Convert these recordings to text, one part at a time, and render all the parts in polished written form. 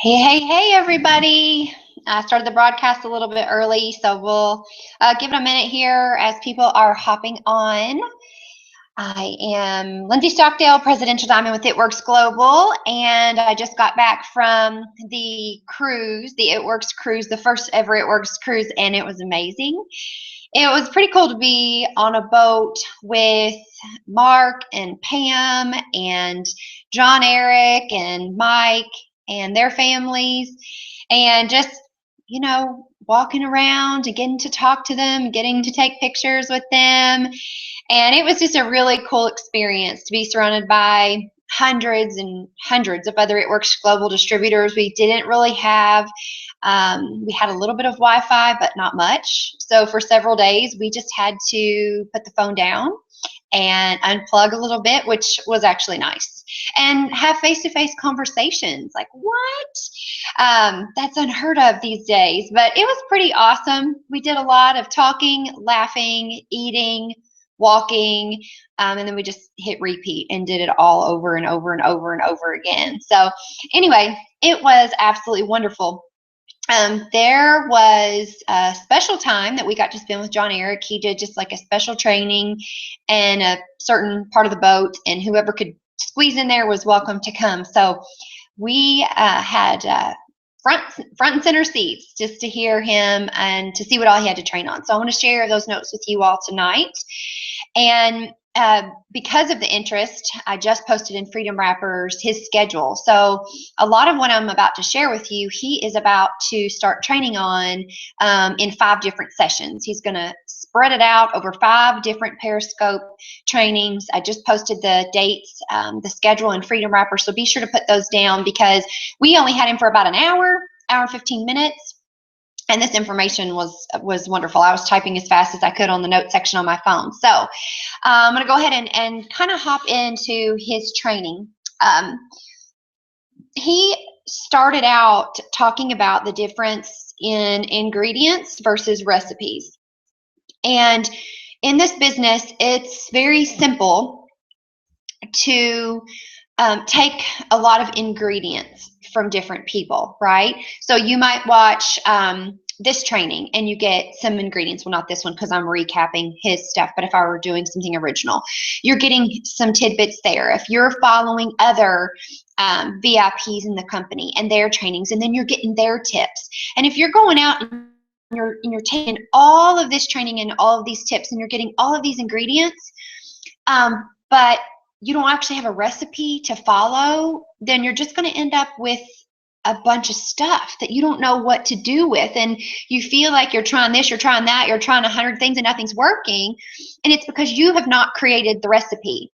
Hey, hey, hey, everybody. I started the broadcast a little bit early, so we'll give it a minute here as people are hopping on. I am Lindsay Stockdale, Presidential Diamond with It Works Global, and I just got back from the cruise, the It Works cruise, the first ever It Works cruise, and it was amazing. It was pretty cool to be on a boat with Mark and Pam and John Eric and Mike and their families, and just, walking around and getting to talk to them, getting to take pictures with them. And it was just a really cool experience to be surrounded by hundreds and hundreds of other It Works Global distributors. We didn't really have, we had a little bit of Wi-Fi, but not much. So for several days, we just had to put the phone down and unplug a little bit, which was actually nice, and have face-to-face conversations. Like, what? That's unheard of these days, but it was pretty awesome. We did a lot of talking, laughing, eating, walking, and then we just hit repeat and did it all over and over and over and over again. So anyway, it was absolutely wonderful. There was a special time that we got to spend with John Eric. He did just like a special training in a certain part of the boat, and whoever could squeeze in there was welcome to come. So we had front and center seats just to hear him and to see what all he had to train on. So I want to share those notes with you all tonight. And because of the interest, I just posted in Freedom Wrappers his schedule. So a lot of what I'm about to share with you, he is about to start training on in 5 different sessions. He's going to spread it out over 5 different Periscope trainings. I just posted the dates, the schedule in Freedom Wrappers. So be sure to put those down, because we only had him for about an hour and 15 minutes. And this information was wonderful. I was typing as fast as I could on the note section on my phone. So I'm going to go ahead and kind of hop into his training. He started out talking about the difference in ingredients versus recipes. And in this business, it's very simple to take a lot of ingredients from different people, right? So you might watch this training and you get some ingredients. Well, not this one because I'm recapping his stuff, but if I were doing something original, you're getting some tidbits there. If you're following other VIPs in the company and their trainings, and then you're getting their tips. And if you're going out and you're taking all of this training and all of these tips and you're getting all of these ingredients, but you don't actually have a recipe to follow, then you're just going to end up with a bunch of stuff that you don't know what to do with. And you feel like you're trying this, you're trying that, you're trying 100 things and nothing's working. And it's because you have not created the recipe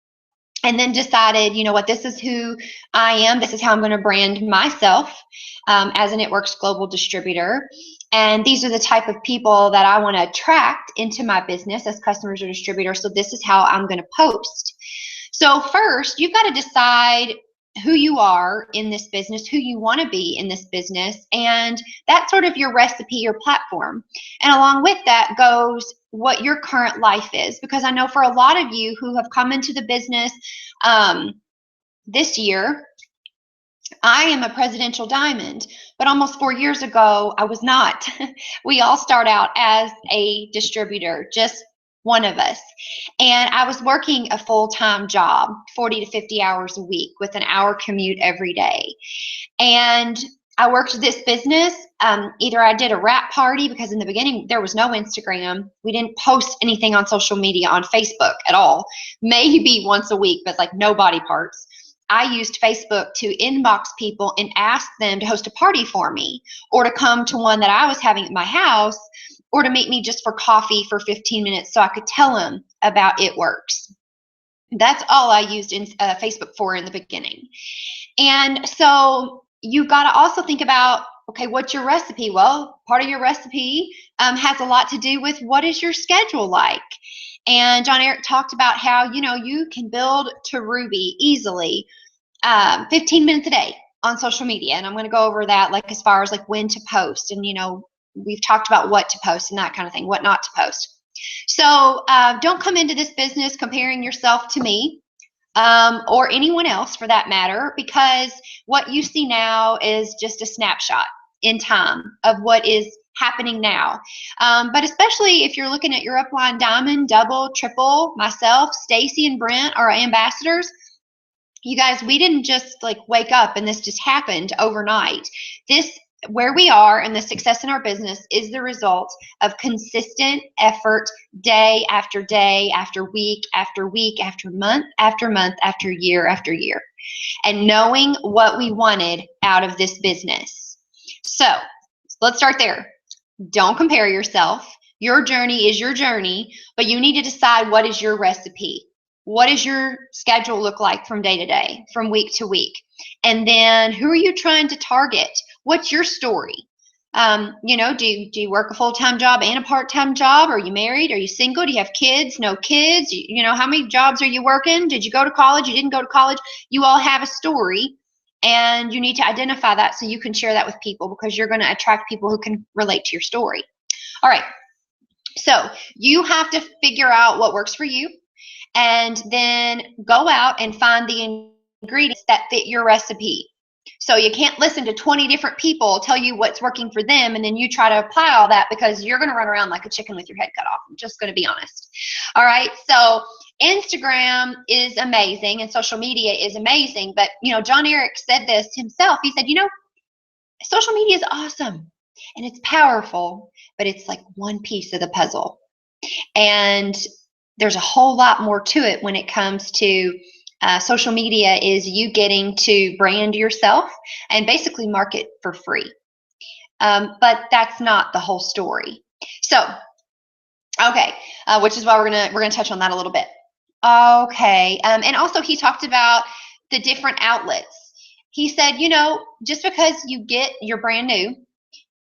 and then decided, you know what, this is who I am. This is how I'm going to brand myself as an It Works Global distributor. And these are the type of people that I want to attract into my business as customers or distributors. So this is how I'm going to post. So first, you've got to decide who you are in this business, who you want to be in this business, and that's sort of your recipe, your platform. And along with that goes what your current life is, because I know for a lot of you who have come into the business this year, I am a Presidential Diamond, but almost 4 years ago, I was not. We all start out as a distributor, just one of us. And I was working a full-time job, 40 to 50 hours a week with an hour commute every day. And I worked this business. Either I did a wrap party, because in the beginning there was no Instagram. We didn't post anything on social media, on Facebook at all. Maybe once a week, but like no body parts. I used Facebook to inbox people and ask them to host a party for me, or to come to one that I was having at my house, or to meet me just for coffee for 15 minutes so I could tell them about It Works. That's all I used in Facebook for in the beginning. And so you got to also think about, okay, what's your recipe? Well, part of your recipe has a lot to do with what is your schedule like. And John Eric talked about how, you can build to Ruby easily 15 minutes a day on social media. And I'm going to go over that, like as far as like when to post. And, we've talked about what to post and that kind of thing, what not to post. So don't come into this business comparing yourself to me. or anyone else for that matter, because what you see now is just a snapshot in time of what is happening now. But especially if you're looking at your upline diamond, double, triple, myself, Stacy, and Brent, our ambassadors, you guys, we didn't just like wake up and this just happened overnight. This, where we are and the success in our business is the result of consistent effort, day after day, after week, after week, after month, after year, and knowing what we wanted out of this business. So let's start there. Don't compare yourself. Your journey is your journey, but you need to decide what is your recipe. What does your schedule look like from day to day, from week to week? And then who are you trying to target? What's your story? You know, do you work a full-time job and a part-time job? Are you married? Are you single? Do you have kids? No kids? You know, how many jobs are you working? Did you go to college? You didn't go to college? You all have a story, and you need to identify that so you can share that with people, because you're going to attract people who can relate to your story. All right. So you have to figure out what works for you, and then go out and find the ingredients that fit your recipe. So you can't listen to 20 different people tell you what's working for them and then you try to apply all that, because you're going to run around like a chicken with your head cut off. I'm just going to be honest. All right. So Instagram is amazing and social media is amazing. But, you know, John Eric said this himself. He said, you know, social media is awesome and it's powerful, but it's like one piece of the puzzle. And there's a whole lot more to it when it comes to social media. Is you getting to brand yourself and basically market for free. But that's not the whole story. So, okay, which is why we're gonna touch on that a little bit. Okay, and also he talked about the different outlets. He said, you know, just because you're brand new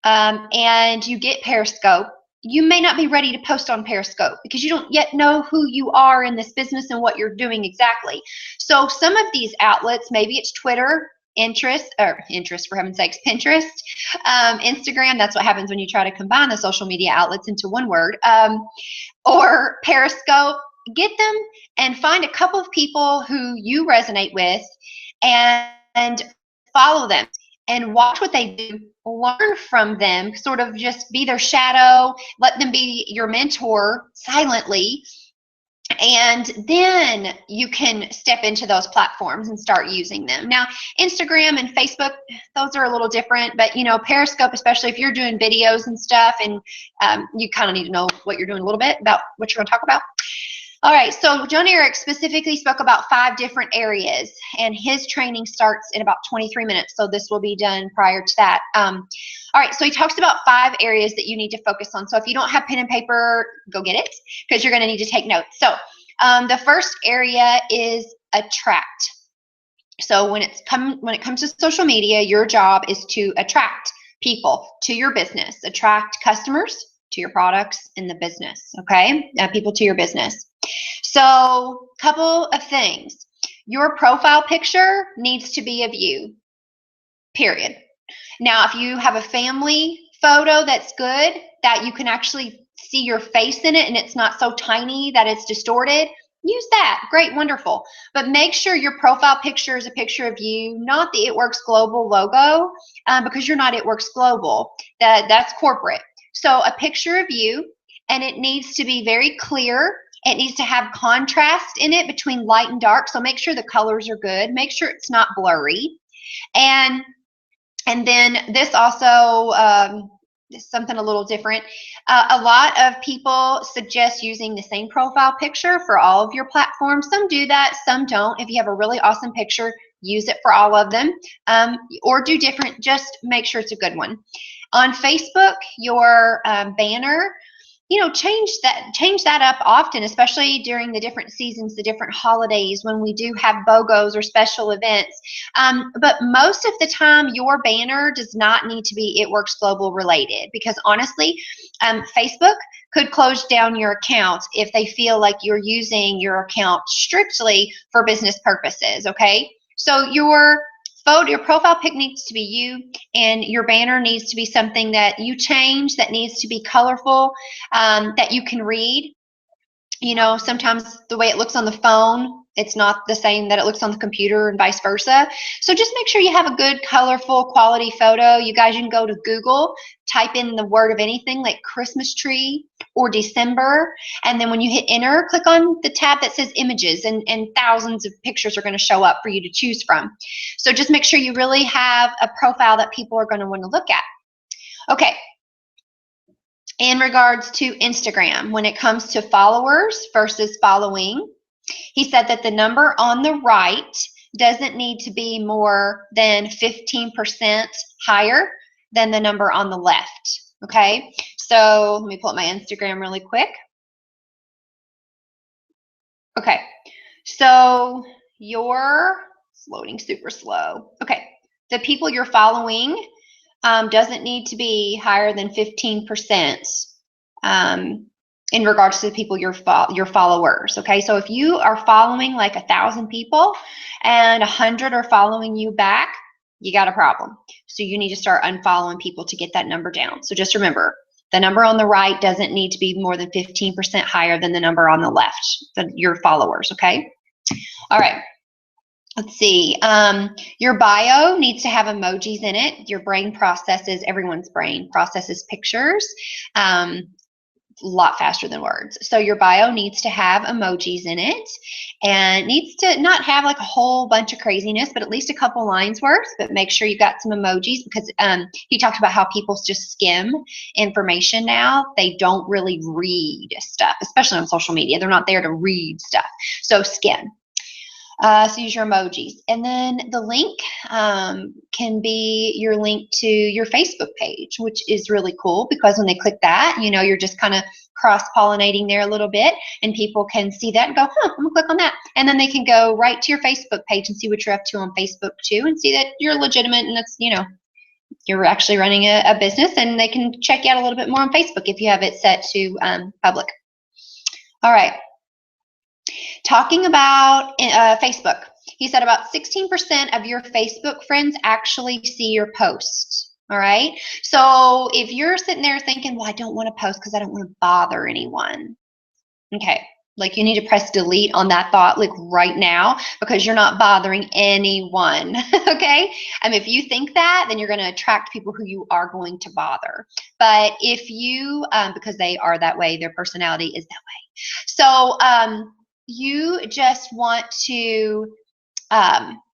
and you get Periscope, you may not be ready to post on Periscope because you don't yet know who you are in this business and what you're doing exactly. So some of these outlets, maybe it's Twitter, Pinterest, for heaven's sakes, Pinterest, Instagram. That's what happens when you try to combine the social media outlets into one word, or Periscope. Get them and find a couple of people who you resonate with and follow them and watch what they do, learn from them, sort of just be their shadow, let them be your mentor silently, and then you can step into those platforms and start using them. Now, Instagram and Facebook, those are a little different, but you know, Periscope, especially if you're doing videos and stuff, and you kind of need to know what you're doing a little bit about what you're going to talk about. All right, so John Eric specifically spoke about 5 different areas, and his training starts in about 23 minutes, so this will be done prior to that. All right, so he talks about 5 areas that you need to focus on. So if you don't have pen and paper, go get it, because you're going to need to take notes. So the first area is attract. So when it comes to social media, your job is to attract people to your business, attract customers to your products in the business, okay? People to your business. So, couple of things. Your profile picture needs to be of you, period. Now, if you have a family photo that's good, that you can actually see your face in it and it's not so tiny that it's distorted, use that. Great, wonderful. But make sure your profile picture is a picture of you, not the It Works Global logo, because you're not It Works Global. That's corporate. So a picture of you, and it needs to be very clear. It needs to have contrast in it between light and dark. So make sure the colors are good. Make sure it's not blurry. And then this also is something a little different. A lot of people suggest using the same profile picture for all of your platforms. Some do that, some don't. If you have a really awesome picture, use it for all of them, or do different. Just make sure it's a good one. On Facebook, your banner, you know, change that up often, especially during the different seasons, the different holidays, when we do have BOGOs or special events. But most of the time, your banner does not need to be It Works Global related, because honestly, Facebook could close down your account if they feel like you're using your account strictly for business purposes, okay? So your profile pic needs to be you, and your banner needs to be something that you change, that needs to be colorful, that you can read. You know, sometimes the way it looks on the phone, It's not the same that it looks on the computer and vice versa. So just make sure you have a good, colorful, quality photo. You guys, you can go to Google, type in the word of anything like Christmas tree or December, and then when you hit enter, click on the tab that says images, and thousands of pictures are going to show up for you to choose from. So just make sure you really have a profile that people are going to want to look at. Okay. In regards to Instagram, when it comes to followers versus following, he said that the number on the right doesn't need to be more than 15% higher than the number on the left. Okay, so let me pull up my Instagram really quick. Okay, so it's loading super slow. Okay, the people you're following doesn't need to be higher than 15%. In regards to the people your followers. Okay, so if you are following like 1,000 people and 100 are following you back, you got a problem. So you need to start unfollowing people to get that number down. So just remember, the number on the right doesn't need to be more than 15% higher than the number on the left, your followers. Okay, all right. Let's see. Your bio needs to have emojis in it. Your brain processes, everyone's brain processes pictures a lot faster than words. So your bio needs to have emojis in it, and needs to not have like a whole bunch of craziness, but at least a couple lines worth. But make sure you've got some emojis, because he talked about how people just skim information now. They don't really read stuff, especially on social media. They're not there to read stuff. So skim. So use your emojis. And then the link can be your link to your Facebook page, which is really cool, because when they click that, you know, you're just kind of cross-pollinating there a little bit, and people can see that and go, huh, I'm gonna click on that. And then they can go right to your Facebook page and see what you're up to on Facebook too, and see that you're legitimate and that's, you know, you're actually running a business, and they can check you out a little bit more on Facebook if you have it set to public. All right. Talking about Facebook, he said about 16% of your Facebook friends actually see your posts. All right. So if you're sitting there thinking, well, I don't want to post because I don't want to bother anyone. Okay. Like, you need to press delete on that thought, like right now, because you're not bothering anyone. Okay. If you think that, then you're going to attract people who you are going to bother. But if you, because they are that way, their personality is that way. So, you just want to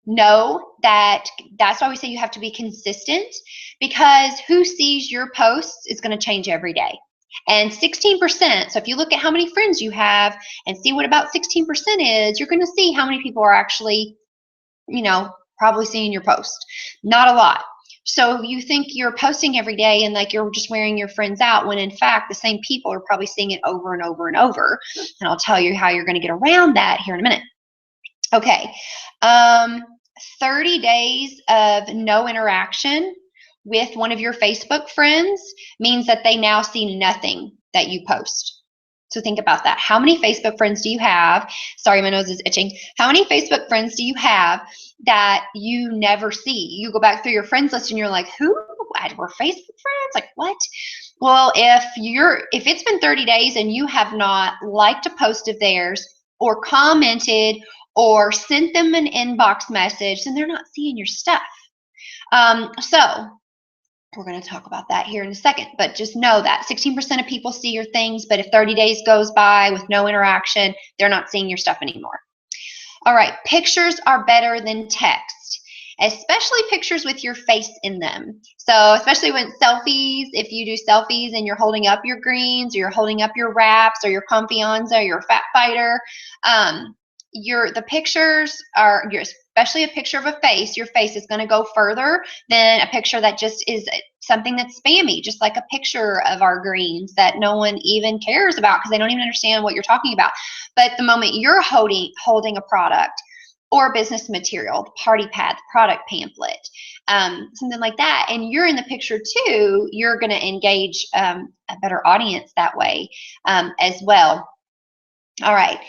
know that that's why we say you have to be consistent, because who sees your posts is going to change every day. And 16%, so if you look at how many friends you have and see what about 16% is, you're going to see how many people are actually, you know, probably seeing your post. Not a lot. So you think you're posting every day and like you're just wearing your friends out, when in fact the same people are probably seeing it over and over and over. And I'll tell you how you're going to get around that here in a minute. Okay. 30 days of no interaction with one of your Facebook friends means that they now see nothing that you post. So think about that. How many Facebook friends do you have? Sorry, my nose is itching. How many Facebook friends do you have that you never see? You go back through your friends list and you're like, who? We're Facebook friends? Like, what? Well, if it's been 30 days and you have not liked a post of theirs or commented or sent them an inbox message, then they're not seeing your stuff. So we're going to talk about that here in a second, but just know that 16% of people see your things, but if 30 days goes by with no interaction, they're not seeing your stuff anymore. All right, pictures are better than text, especially pictures with your face in them. So especially when selfies, if you do selfies and you're holding up your greens, or you're holding up your wraps, or your Confianza, or your Fat Fighter, the pictures are, especially a picture of a face, your face is going to go further than a picture that just is something that's spammy, just like a picture of our greens that no one even cares about because they don't even understand what you're talking about. But the moment you're holding a product or business material, the party pad, the product pamphlet, something like that, and you're in the picture too, you're going to engage a better audience that way as well. All right.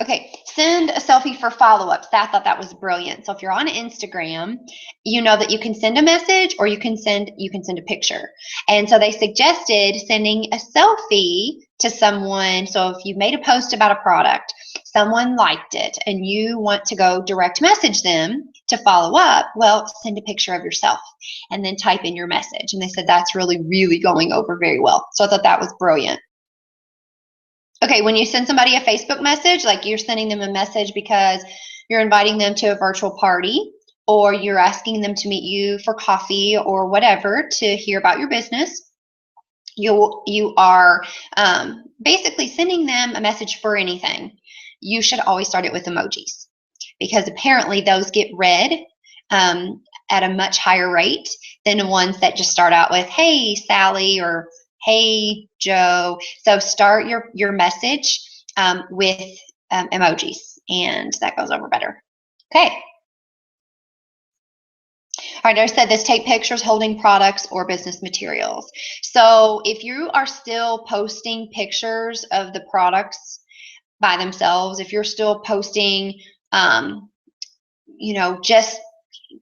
Okay, send a selfie for follow-ups. I thought that was brilliant. So if you're on Instagram, you know that you can send a message or you can send a picture. And so they suggested sending a selfie to someone. So if you made a post about a product, someone liked it, and you want to go direct message them to follow up, well, send a picture of yourself and then type in your message. And they said that's really, really going over very well. So I thought that was brilliant. Okay, when you send somebody a Facebook message, like you're sending them a message because you're inviting them to a virtual party or you're asking them to meet you for coffee or whatever to hear about your business, you are basically sending them a message for anything. You should always start it with emojis because apparently those get read at a much higher rate than the ones that just start out with, hey, Sally, or hey, Joe. So start your message with emojis, and that goes over better. Okay. All right, I said this, take pictures holding products or business materials. So if you are still posting pictures of the products by themselves, if you're still posting, just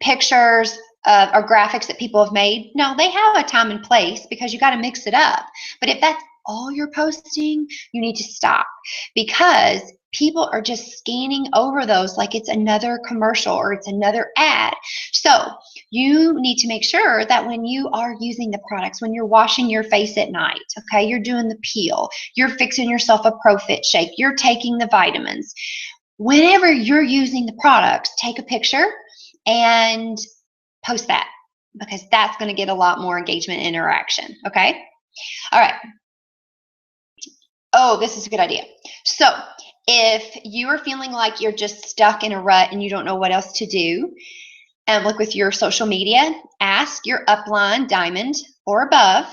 pictures or graphics that people have made, no, they have a time and place because you got to mix it up. But if that's all you're posting, you need to stop because people are just scanning over those like it's another commercial or it's another ad. So you need to make sure that when you are using the products, when you're washing your face at night, okay, you're doing the peel, you're fixing yourself a ProFit shake, you're taking the vitamins. Whenever you're using the products, take a picture and post that because that's going to get a lot more engagement and interaction. Okay. All right. Oh, this is a good idea. So if you are feeling like you're just stuck in a rut and you don't know what else to do, look with your social media, ask your upline diamond or above.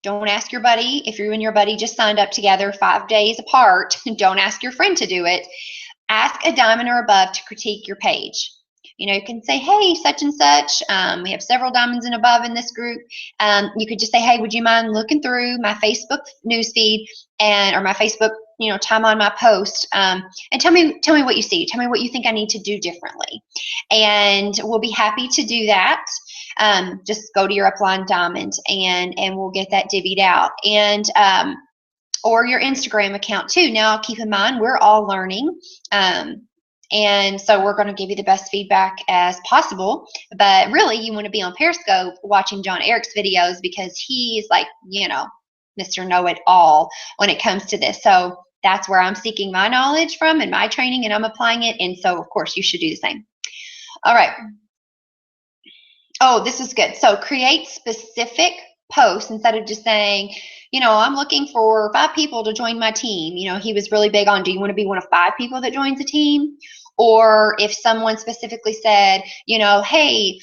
Don't ask your buddy. If you and your buddy just signed up together 5 days apart, don't ask your friend to do it. Ask a diamond or above to critique your page. You can say, hey, such and such, we have several diamonds and above in this group. You could just say, hey, would you mind looking through my Facebook newsfeed or my Facebook, time on my post, and tell me what you see. Tell me what you think I need to do differently. And we'll be happy to do that. Just go to your upline diamond and we'll get that divvied out. And or your Instagram account too. Now, keep in mind, we're all learning. And so we're going to give you the best feedback as possible. But really, you want to be on Periscope watching John Eric's videos because he's like, Mr. Know-It-All when it comes to this. So that's where I'm seeking my knowledge from and my training, and I'm applying it. And so, of course, you should do the same. All right. Oh, this is good. So create specific posts instead of just saying, I'm looking for 5 people to join my team. He was really big on, do you want to be one of 5 people that joins a team? Or if someone specifically said, hey,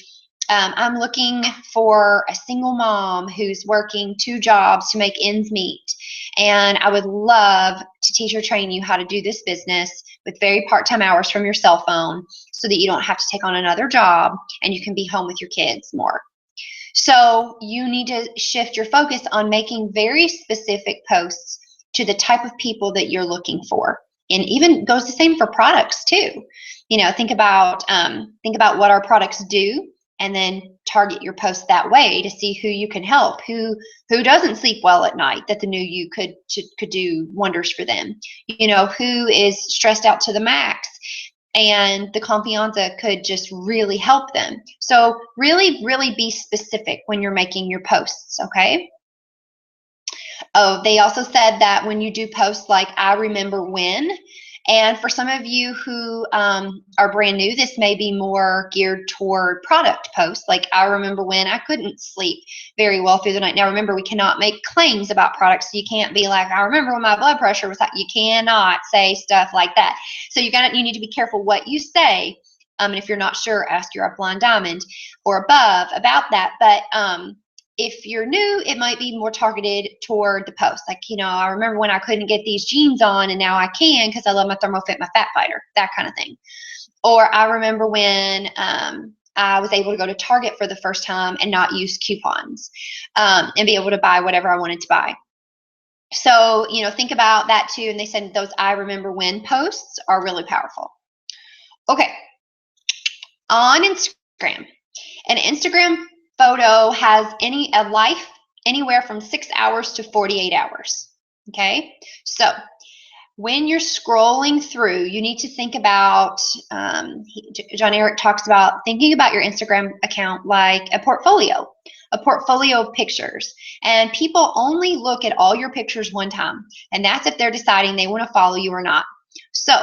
I'm looking for a single mom who's working 2 jobs to make ends meet. And I would love to teach or train you how to do this business with very part-time hours from your cell phone so that you don't have to take on another job and you can be home with your kids more. So you need to shift your focus on making very specific posts to the type of people that you're looking for. And even goes the same for products too. Think about what our products do, and then target your post that way to see who you can help, who doesn't sleep well at night, that the new you could do wonders for them. Who is stressed out to the max, and the Confianza could just really help them. So really, really be specific when you're making your posts, okay? Oh, they also said that when you do posts like I remember when, and for some of you who are brand new, this may be more geared toward product posts, like I remember when I couldn't sleep very well through the night. Now remember, we cannot make claims about products, so you can't be like, I remember when my blood pressure was high. You cannot say stuff like that. So you need to be careful what you say. And if you're not sure, ask your upline diamond or above about that. But if you're new, it might be more targeted toward the post. Like, I remember when I couldn't get these jeans on and now I can because I love my ThermoFit, my Fat Fighter, that kind of thing. Or I remember when I was able to go to Target for the first time and not use coupons and be able to buy whatever I wanted to buy. So, think about that too. And they said those I remember when posts are really powerful. Okay. On Instagram, an Instagram photo has a life anywhere from 6 hours to 48 hours. Okay. So when you're scrolling through, you need to think about, John Eric talks about thinking about your Instagram account like a portfolio of pictures. And people only look at all your pictures one time. And that's if they're deciding they want to follow you or not. So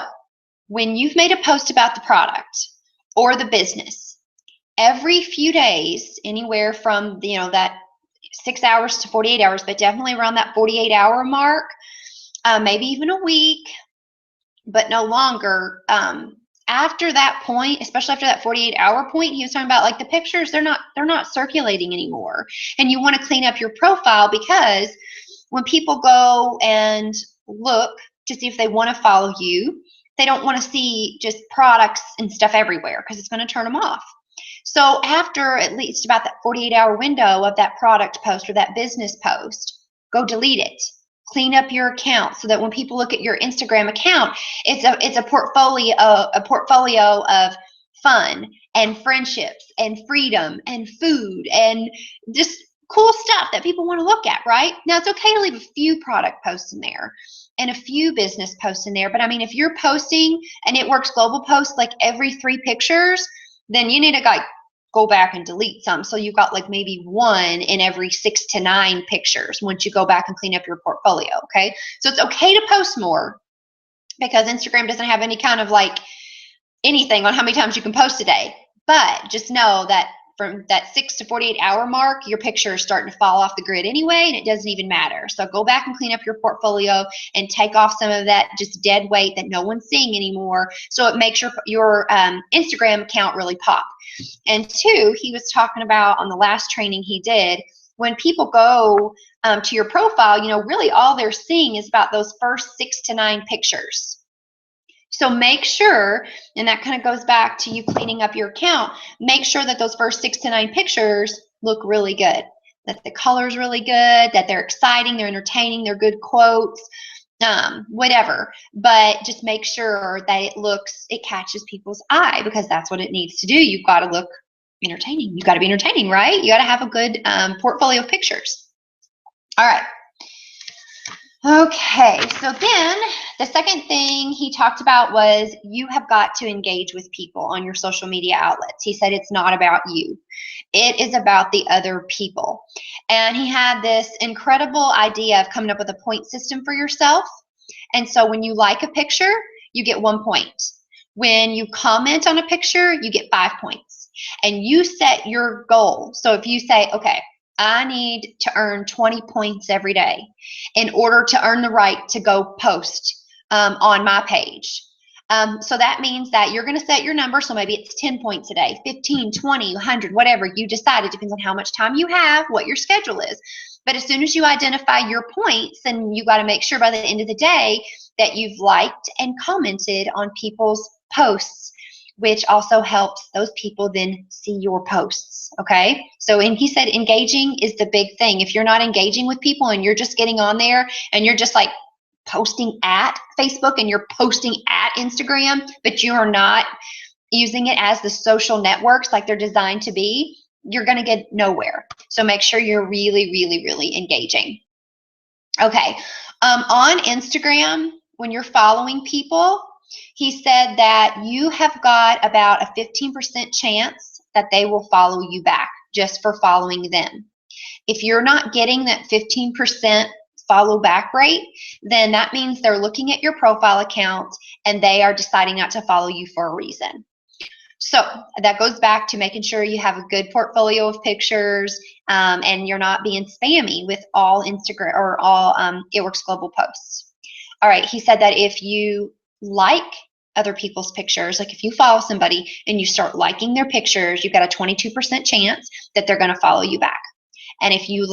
when you've made a post about the product or the business, every few days, anywhere from, that 6 hours to 48 hours, but definitely around that 48-hour mark, maybe even a week, but no longer. After that point, especially after that 48-hour point, he was talking about, like, the pictures, they're not circulating anymore. And you want to clean up your profile, because when people go and look to see if they want to follow you, they don't want to see just products and stuff everywhere, because it's going to turn them off. So after at least about that 48-hour window of that product post or that business post, go delete it. Clean up your account so that when people look at your Instagram account, it's a portfolio of fun and friendships and freedom and food and just cool stuff that people want to look at, right? Now, it's okay to leave a few product posts in there and a few business posts in there, but I mean, if you're posting and It Works Global posts like every 3 pictures, then you need to go back and delete some. So you've got like maybe 1 in every 6 to 9 pictures once you go back and clean up your portfolio, okay? So it's okay to post more, because Instagram doesn't have any kind of like anything on how many times you can post a day. But just know that from that 6 to 48-hour mark, your picture is starting to fall off the grid anyway, and it doesn't even matter. So go back and clean up your portfolio and take off some of that just dead weight that no one's seeing anymore, so it makes your Instagram account really pop. And 2, he was talking about on the last training he did, when people go to your profile, really all they're seeing is about those first 6 to 9 pictures. So make sure, and that kind of goes back to you cleaning up your account, make sure that those first 6 to 9 pictures look really good, that the color's really good, that they're exciting, they're entertaining, they're good quotes, whatever. But just make sure that it catches people's eye, because that's what it needs to do. You've got to look entertaining. You've got to be entertaining, right? You got to have a good portfolio of pictures. All right. Okay, so then the second thing he talked about was you have got to engage with people on your social media outlets. He said it's not about you. It is about the other people. And he had this incredible idea of coming up with a point system for yourself. And so when you like a picture, you get 1 point. When you comment on a picture, you get 5 points. And you set your goal. So if you say, okay, I need to earn 20 points every day in order to earn the right to go post on my page. So that means that you're going to set your number. So maybe it's 10 points a day, 15, 20, 100, whatever you decide. It depends on how much time you have, what your schedule is. But as soon as you identify your points, then you got to make sure by the end of the day that you've liked and commented on people's posts, which also helps those people then see your posts, okay? So, and he said engaging is the big thing. If you're not engaging with people and you're just getting on there and you're just like posting at Facebook and you're posting at Instagram, but you are not using it as the social networks like they're designed to be, you're going to get nowhere. So make sure you're really, really, really engaging. Okay, on Instagram, when you're following people, he said that you have got about a 15% chance that they will follow you back just for following them. If you're not getting that 15% follow back rate, then that means they're looking at your profile account and they are deciding not to follow you for a reason. So that goes back to making sure you have a good portfolio of pictures and you're not being spammy with all Instagram or all It Works Global posts. All right, he said that if you like other people's pictures, like if you follow somebody and you start liking their pictures, you've got a 22% chance that they're going to follow you back. And if you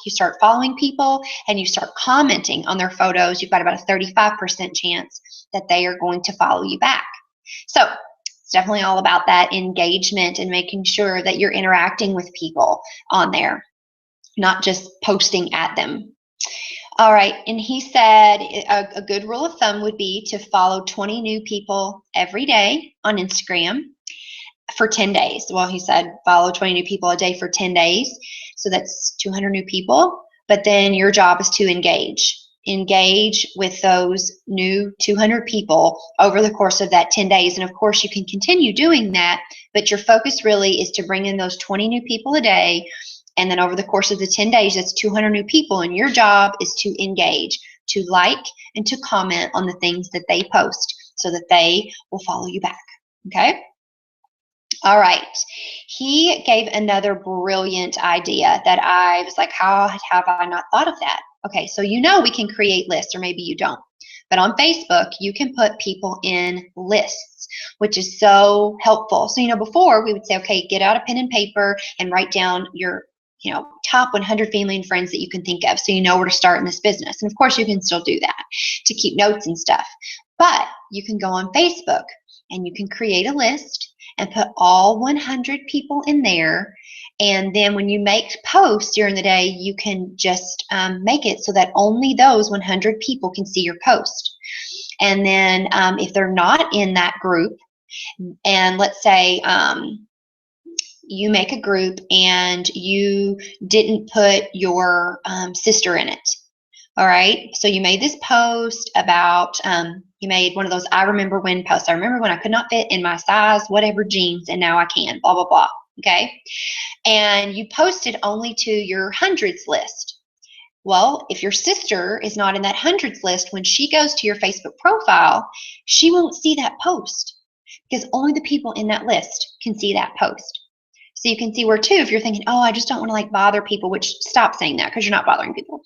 start following people and you start commenting on their photos, you've got about a 35% chance that they are going to follow you back. So it's definitely all about that engagement and making sure that you're interacting with people on there, not just posting at them. All right. And he said a good rule of thumb would be to follow 20 new people every day on Instagram for 10 days. Well, he said follow 20 new people a day for 10 days. So that's 200 new people. But then your job is to engage with those new 200 people over the course of that 10 days. And of course, you can continue doing that, but your focus really is to bring in those 20 new people a day. And then over the course of the 10 days, that's 200 new people. And your job is to engage, to like, and to comment on the things that they post so that they will follow you back. Okay? All right. He gave another brilliant idea that I was like, how have I not thought of that? Okay, so we can create lists, or maybe you don't. But on Facebook, you can put people in lists, which is so helpful. So, before we would say, okay, get out a pen and paper and write down your top 100 family and friends that you can think of so you know where to start in this business. And of course, you can still do that to keep notes and stuff. But you can go on Facebook and you can create a list and put all 100 people in there. And then when you make posts during the day, you can just make it so that only those 100 people can see your post. And then if they're not in that group, and let's say you make a group and you didn't put your sister in it. All right, so you made this post about, you made one of those I remember when posts. I remember when I could not fit in my size, whatever jeans, and now I can, blah, blah, blah, okay? And you posted only to your hundreds list. Well, if your sister is not in that hundreds list, when she goes to your Facebook profile, she won't see that post because only the people in that list can see that post. So you can see where too, if you're thinking, oh, I just don't want to bother people, which stop saying that because you're not bothering people.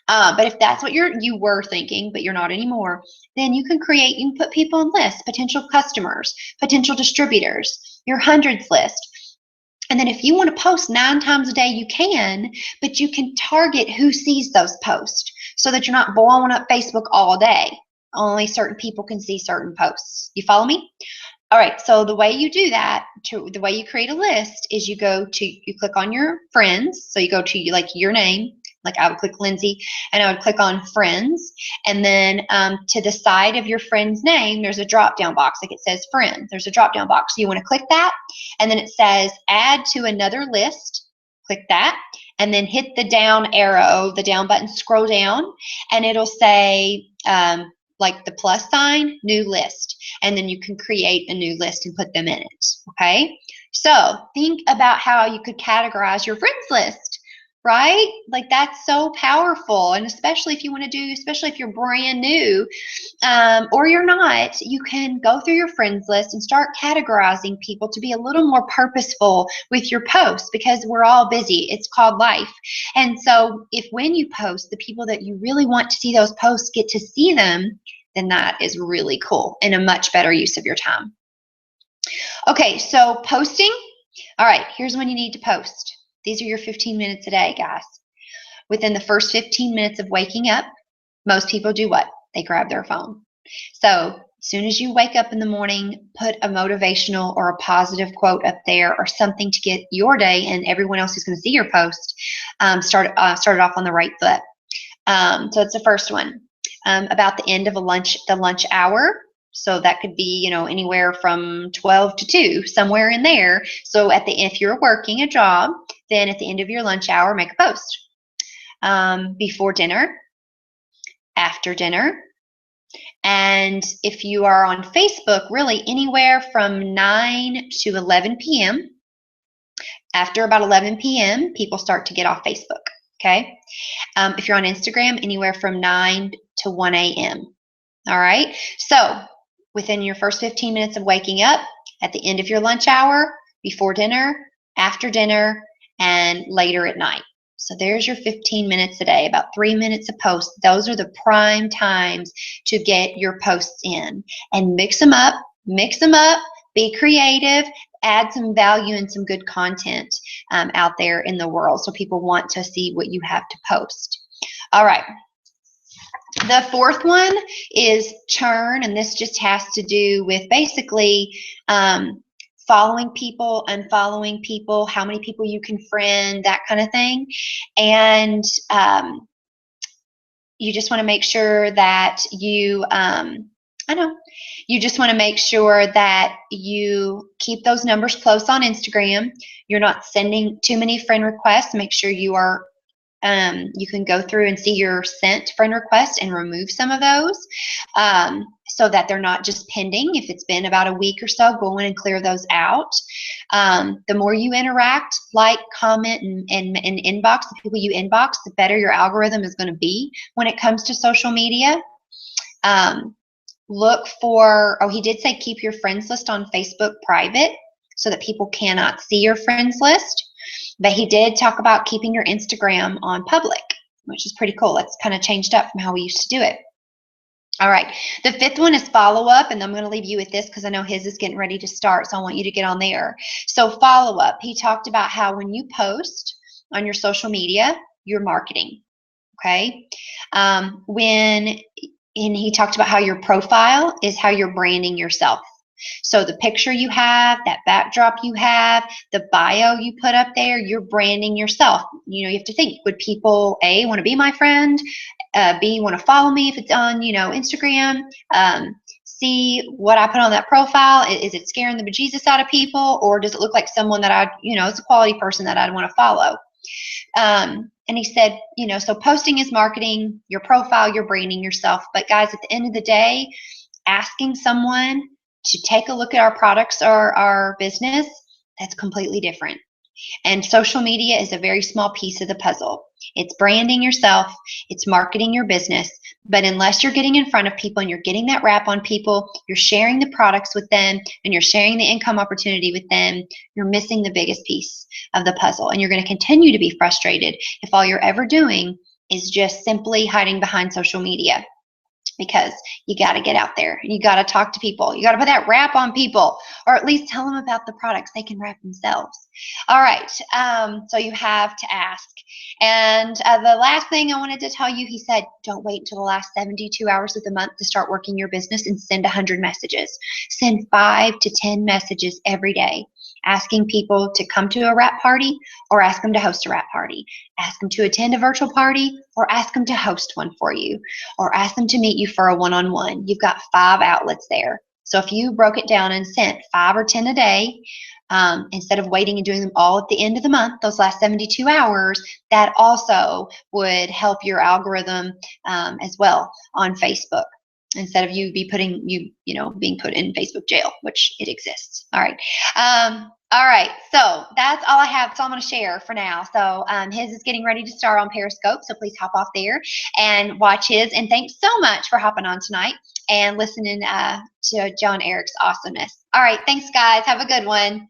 But if that's what you were thinking, but you're not anymore, then you can put people in lists, potential customers, potential distributors, your hundreds list. And then if you want to post 9 times a day, you can, but you can target who sees those posts so that you're not blowing up Facebook all day. Only certain people can see certain posts. You follow me? All right, so the way you do that, the way you create a list is you click on your friends. So you go to your name, like I would click Lindsay, and I would click on friends. And then to the side of your friend's name, there's a drop-down box, like it says friend. There's a drop-down box. So you want to click that, and then it says add to another list. Click that, and then hit the down arrow, the down button, scroll down, and it'll say, like the plus sign, new list. And then you can create a new list and put them in it, okay? So think about how you could categorize your friends list, right? Like that's so powerful. And especially if you want to especially if you're brand new or you're not, you can go through your friends list and start categorizing people to be a little more purposeful with your posts because we're all busy. It's called life. And so when you post, the people that you really want to see those posts get to see them, then that is really cool and a much better use of your time. Okay, so posting. All right, here's when you need to post. These are your 15 minutes a day, guys. Within the first 15 minutes of waking up, most people do what? They grab their phone. So as soon as you wake up in the morning, put a motivational or a positive quote up there or something to get your day and everyone else who's going to see your post started off on the right foot. So it's the first one. About the end of the lunch hour. So that could be, anywhere from 12 to 2, somewhere in there. So if you're working a job, then at the end of your lunch hour, make a post. Before dinner, after dinner, and if you are on Facebook, really anywhere from 9 to 11 p.m. After about 11 p.m., people start to get off Facebook. Okay. If you're on Instagram, anywhere from 9 to 1 a.m. All right. So within your first 15 minutes of waking up, at the end of your lunch hour, before dinner, after dinner, and later at night. So there's your 15 minutes a day, about 3 minutes a post. Those are the prime times to get your posts in. And mix them up, be creative, add some value and some good content out there in the world so people want to see what you have to post. All right. The fourth one is churn, and this just has to do with basically following people, unfollowing people, how many people you can friend, that kind of thing. And you just want to make sure that you, you just want to make sure that you keep those numbers close on Instagram. You're not sending too many friend requests. Make sure you are, you can go through and see your sent friend requests and remove some of those, so that they're not just pending. If it's been about a week or so, go in and clear those out. The more you interact, like, comment, and inbox, the people you inbox, the better your algorithm is going to be when it comes to social media. Look for, oh, he did say keep your friends list on Facebook private so that people cannot see your friends list. But he did talk about keeping your Instagram on public, which is pretty cool. It's kind of changed up from how we used to do it. All right. The fifth one is follow up, and I'm going to leave you with this because I know his is getting ready to start, so I want you to get on there. So follow up. He talked about how when you post on your social media, you're marketing. Okay. And he talked about how your profile is how you're branding yourself. So the picture you have, that backdrop you have, the bio you put up there, you're branding yourself. You know, you have to think, would people, A, want to be my friend, B, want to follow me if it's on, Instagram, C, what I put on that profile, is it scaring the bejesus out of people, or does it look like someone that is a quality person that I'd want to follow? And he said, so posting is marketing, your profile, you're branding yourself. But guys, at the end of the day, asking someone to take a look at our products or our business, that's completely different. And social media is a very small piece of the puzzle. It's branding yourself, it's marketing your business, but unless you're getting in front of people and you're getting that rap on people, you're sharing the products with them, and you're sharing the income opportunity with them, you're missing the biggest piece of the puzzle. And you're going to continue to be frustrated if all you're ever doing is just simply hiding behind social media. Because you got to get out there and you got to talk to people. You got to put that rap on people, or at least tell them about the products. They can rap themselves. All right. So you have to ask. And the last thing I wanted to tell you, he said, don't wait until the last 72 hours of the month to start working your business and send 100 messages. Send 5 to 10 messages every day, asking people to come to a wrap party or ask them to host a wrap party. Ask them to attend a virtual party or ask them to host one for you, or ask them to meet you for a one-on-one. You've got 5 outlets there. So if you broke it down and sent 5 or 10 a day, instead of waiting and doing them all at the end of the month, those last 72 hours, that also would help your algorithm as well on Facebook, instead of you being put in Facebook jail, which it exists. All right. All right, so that's all I have. That's all I'm going to share for now. So his is getting ready to start on Periscope, so please hop off there and watch his. And thanks so much for hopping on tonight and listening to John Eric's awesomeness. All right, thanks, guys. Have a good one.